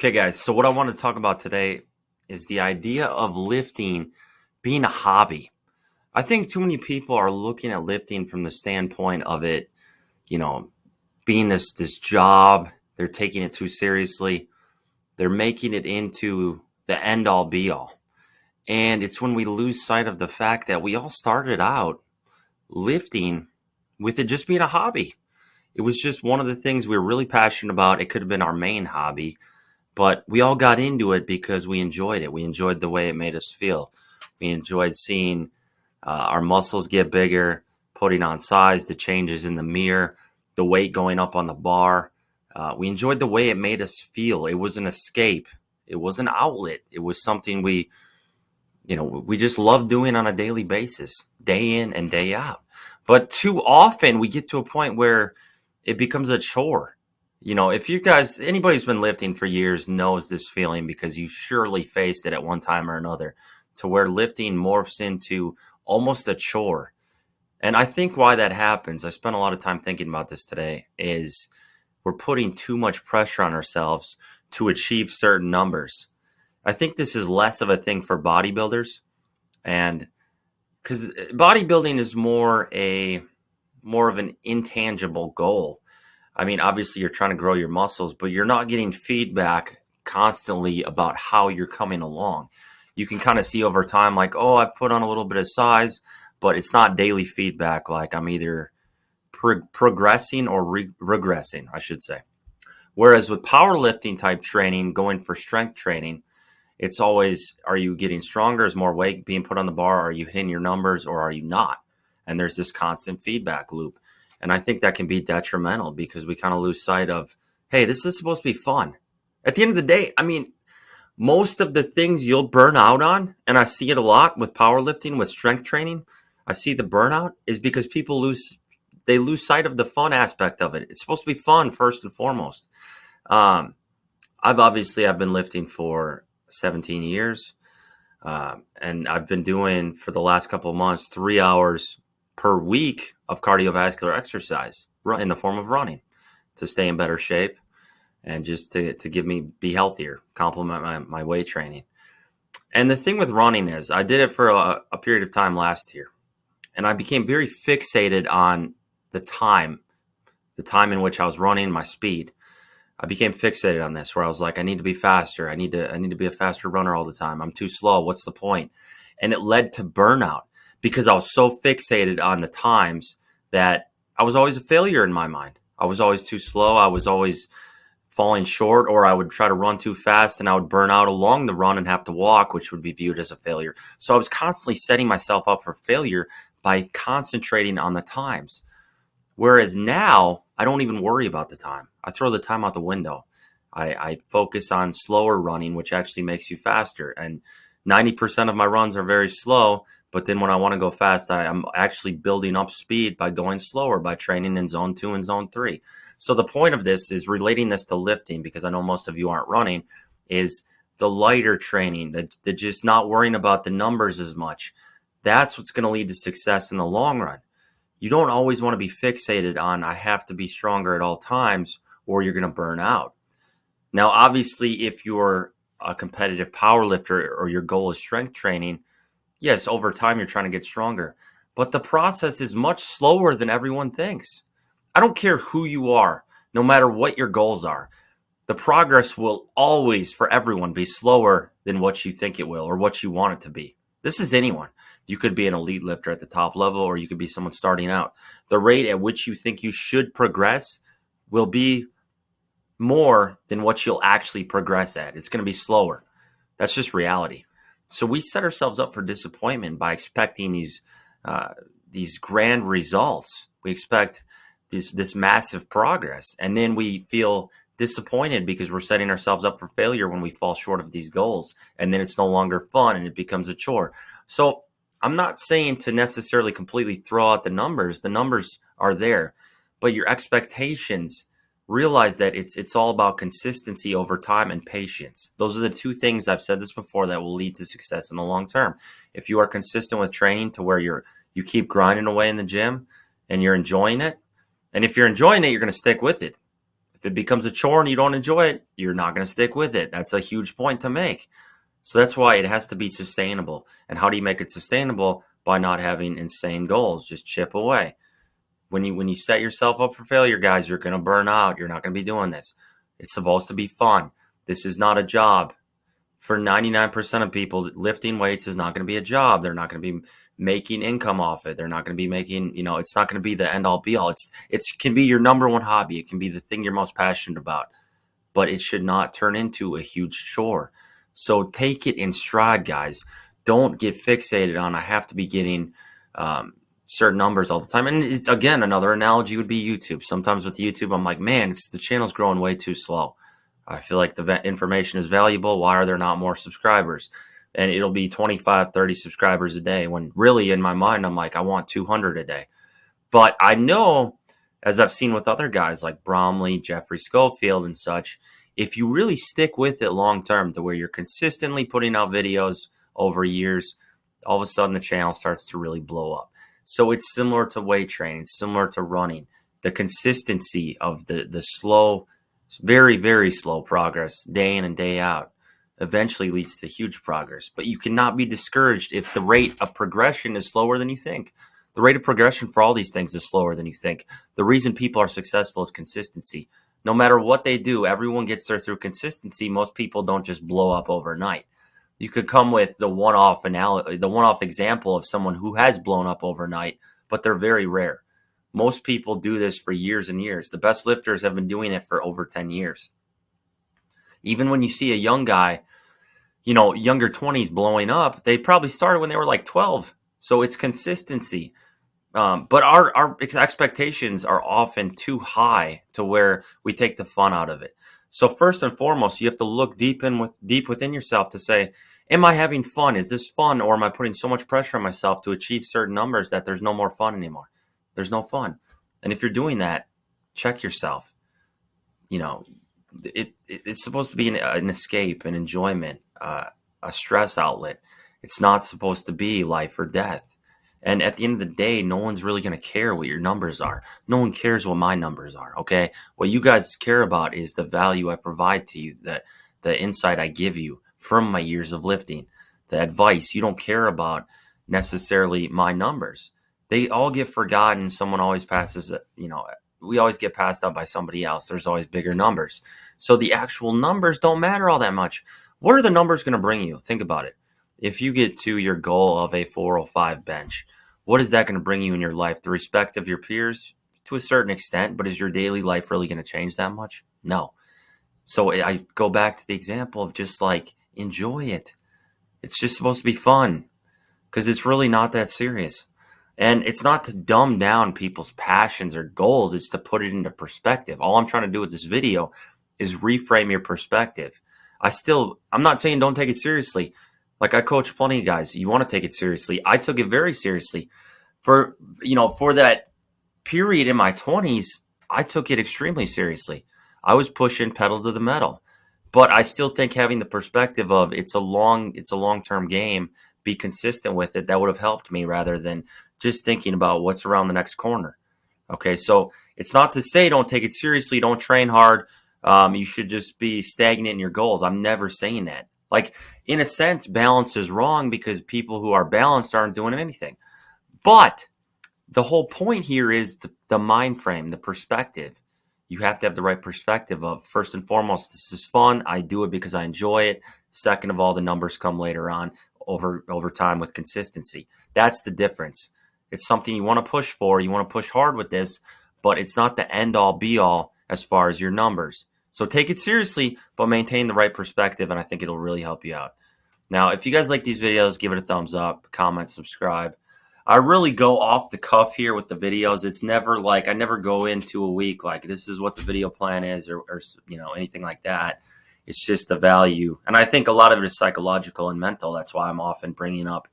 Okay, guys, so what I want to talk about today is the idea of lifting being a hobby. I think too many people are looking at lifting from the standpoint of it, you know, being this job. They're taking it too seriously. They're making it into the end all be all. And it's when we lose sight of the fact that we all started out lifting with it just being a hobby. It was just one of the things we were really passionate about. It could have been our main hobby, but we all got into it because we enjoyed it. We enjoyed the way it made us feel. We enjoyed seeing our muscles get bigger, putting on size, the changes in the mirror, the weight going up on the bar. We enjoyed the way it made us feel. It was an escape. It was an outlet. It was something we just love doing on a daily basis, day in and day out. But too often we get to a point where it becomes a chore. If you guys, anybody who's been lifting for years knows this feeling because you surely faced it at one time or another, to where lifting morphs into almost a chore. And I think why that happens, I spent a lot of time thinking about this today, is we're putting too much pressure on ourselves to achieve certain numbers. I think this is less of a thing for bodybuilders, and because bodybuilding is more of an intangible goal. I mean, obviously you're trying to grow your muscles, but you're not getting feedback constantly about how you're coming along. You can kind of see over time, like, oh, I've put on a little bit of size, but it's not daily feedback. Like I'm either progressing or regressing, I should say. Whereas with powerlifting type training, going for strength training, it's always, are you getting stronger? Is more weight being put on the bar? Are you hitting your numbers or are you not? And there's this constant feedback loop. And I think that can be detrimental because we kind of lose sight of, hey, this is supposed to be fun. At the end of the day, I mean, most of the things you'll burn out on, and I see it a lot with powerlifting, with strength training, I see the burnout is because people lose sight of the fun aspect of it. It's supposed to be fun first and foremost. I've been lifting for 17 years. And I've been doing for the last couple of months 3 hours per week of cardiovascular exercise in the form of running to stay in better shape and just to give me be healthier, complement my weight training. And the thing with running is I did it for a period of time last year, and I became very fixated on the time in which I was running, my speed. I became fixated on this where I was like, I need to be faster. I need to be a faster runner all the time. I'm too slow. What's the point? And it led to burnout because I was so fixated on the times that I was always a failure in my mind. I was always too slow. I was always falling short, or I would try to run too fast and I would burn out along the run and have to walk, which would be viewed as a failure. So I was constantly setting myself up for failure by concentrating on the times. Whereas now, I don't even worry about the time. I throw the time out the window. I focus on slower running, which actually makes you faster. And 90% of my runs are very slow. But then when I want to go fast, I'm actually building up speed by going slower, by training in zone 2 and zone 3. So the point of this is relating this to lifting, because I know most of you aren't running, is the lighter training, that just not worrying about the numbers as much. That's what's going to lead to success in the long run. You don't always want to be fixated on, I have to be stronger at all times, or you're going to burn out. Now, obviously, if you're a competitive power lifter or your goal is strength training, yes, over time you're trying to get stronger. But the process is much slower than everyone thinks. I don't care who you are, no matter what your goals are. The progress will always, for everyone, be slower than what you think it will or what you want it to be. This is anyone. You could be an elite lifter at the top level, or you could be someone starting out. The rate at which you think you should progress will be more than what you'll actually progress at. It's going to be slower. That's just reality. So we set ourselves up for disappointment by expecting these grand results. We expect this massive progress, and then we feel disappointed because we're setting ourselves up for failure when we fall short of these goals, and then it's no longer fun and it becomes a chore. So I'm not saying to necessarily completely throw out the numbers. The numbers are there, but your expectations, realize that it's all about consistency over time and patience. Those are the two things, I've said this before, that will lead to success in the long term. If you are consistent with training to where you keep grinding away in the gym and you're enjoying it, and if you're enjoying it, you're going to stick with it. If it becomes a chore and you don't enjoy it, you're not going to stick with it. That's a huge point to make. So that's why it has to be sustainable. And how do you make it sustainable? By not having insane goals. Just chip away. When you set yourself up for failure, guys, you're going to burn out. You're not going to be doing this. It's supposed to be fun. This is not a job. For 99% of people, lifting weights is not going to be a job. They're not going to be making income off it. They're not going to be making, it's not going to be the end all be all. It can be your number one hobby. It can be the thing you're most passionate about, but it should not turn into a huge chore. So take it in stride, guys. Don't get fixated on I have to be getting certain numbers all the time. And it's, again, another analogy would be YouTube. Sometimes with YouTube, I'm like, man, the channel's growing way too slow. I feel like the information is valuable. Why are there not more subscribers? And it'll be 25, 30 subscribers a day when really in my mind, I'm like, I want 200 a day. But I know, as I've seen with other guys like Bromley, Jeffrey Schofield and such, if you really stick with it long term to where you're consistently putting out videos over years, all of a sudden the channel starts to really blow up. So it's similar to weight training, similar to running. The consistency of the slow, very, very slow progress day in and day out eventually leads to huge progress. But you cannot be discouraged if the rate of progression is slower than you think. The rate of progression for all these things is slower than you think. The reason people are successful is consistency. No matter what they do, everyone gets there through consistency. Most people don't just blow up overnight. You could come with the one-off example of someone who has blown up overnight, but they're very rare. Most people do this for years and years. The best lifters have been doing it for over 10 years. Even when you see a young guy, younger 20s blowing up, they probably started when they were like 12. So it's consistency. But our expectations are often too high to where we take the fun out of it. So first and foremost, you have to look deep within yourself to say, am I having fun? Is this fun? Or am I putting so much pressure on myself to achieve certain numbers that there's no more fun anymore? There's no fun. And if you're doing that, check yourself. It's supposed to be an escape, an enjoyment, a stress outlet. It's not supposed to be life or death. And at the end of the day, no one's really going to care what your numbers are. No one cares what my numbers are, okay? What you guys care about is the value I provide to you, the insight I give you from my years of lifting, the advice. You don't care about necessarily my numbers. They all get forgotten. Someone always passes, we always get passed up by somebody else. There's always bigger numbers. So the actual numbers don't matter all that much. What are the numbers going to bring you? Think about it. If you get to your goal of a 405 bench, what is that going to bring you in your life? The respect of your peers to a certain extent, but is your daily life really going to change that much? No. So I go back to the example of just like, enjoy it. It's just supposed to be fun because it's really not that serious. And it's not to dumb down people's passions or goals. It's to put it into perspective. All I'm trying to do with this video is reframe your perspective. I'm not saying don't take it seriously. Like I coach plenty of guys. You want to take it seriously. I took it very seriously. For that period in my 20s, I took it extremely seriously. I was pushing pedal to the metal. But I still think having the perspective of it's a long-term game, be consistent with it, that would have helped me rather than just thinking about what's around the next corner. Okay, so it's not to say don't take it seriously, don't train hard. You should just be stagnant in your goals. I'm never saying that. Like, in a sense, balance is wrong because people who are balanced aren't doing anything. But the whole point here is the mind frame, the perspective. You have to have the right perspective of, first and foremost, this is fun. I do it because I enjoy it. Second of all, the numbers come later on over time with consistency. That's the difference. It's something you want to push for. You want to push hard with this, but it's not the end all be all as far as your numbers. So take it seriously, but maintain the right perspective, and I think it'll really help you out. Now, if you guys like these videos, give it a thumbs up, comment, subscribe. I really go off the cuff here with the videos. It's never like I never go into a week like this is what the video plan is or anything like that. It's just the value. And I think a lot of it is psychological and mental. That's why I'm often bringing up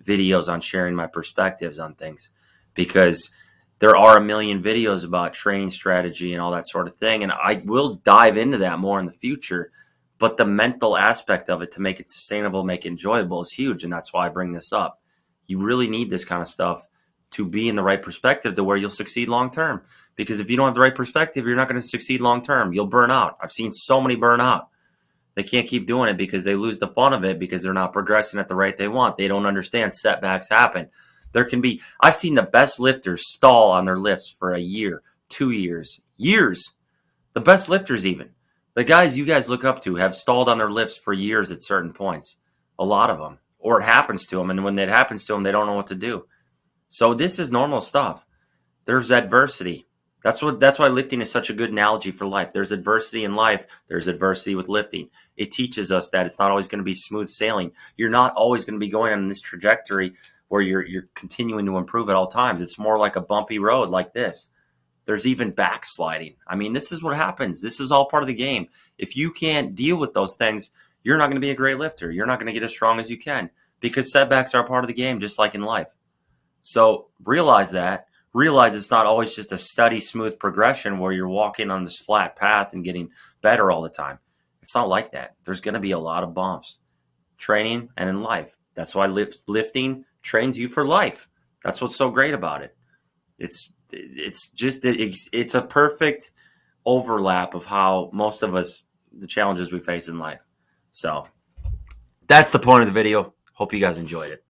videos on sharing my perspectives on things, because there are a million videos about training strategy and all that sort of thing. And I will dive into that more in the future. But the mental aspect of it to make it sustainable, make it enjoyable is huge. And that's why I bring this up. You really need this kind of stuff to be in the right perspective to where you'll succeed long term. Because if you don't have the right perspective, you're not going to succeed long term. You'll burn out. I've seen so many burn out. They can't keep doing it because they lose the fun of it because they're not progressing at the rate they want. They don't understand setbacks happen. I've seen the best lifters stall on their lifts for a year, 2 years, years. The best lifters, even the guys you guys look up to, have stalled on their lifts for years at certain points. A lot of them, or it happens to them, and when it happens to them, they don't know what to do. So this is normal stuff. There's adversity. That's why lifting is such a good analogy for life. There's adversity in life. There's adversity with lifting. It teaches us that it's not always going to be smooth sailing. You're not always going to be going on this trajectory where you're continuing to improve at all times. It's more like a bumpy road like this. There's even backsliding. I mean, this is what happens. This is all part of the game. If you can't deal with those things, you're not going to be a great lifter. You're not going to get as strong as you can because setbacks are a part of the game, just like in life. So realize that. Realize it's not always just a steady, smooth progression where you're walking on this flat path and getting better all the time. It's not like that. There's going to be a lot of bumps. Training and in life. That's why lifting trains you for life. That's what's so great about it. It's a perfect overlap of how most of us, the challenges we face in life. So that's the point of the video. Hope you guys enjoyed it.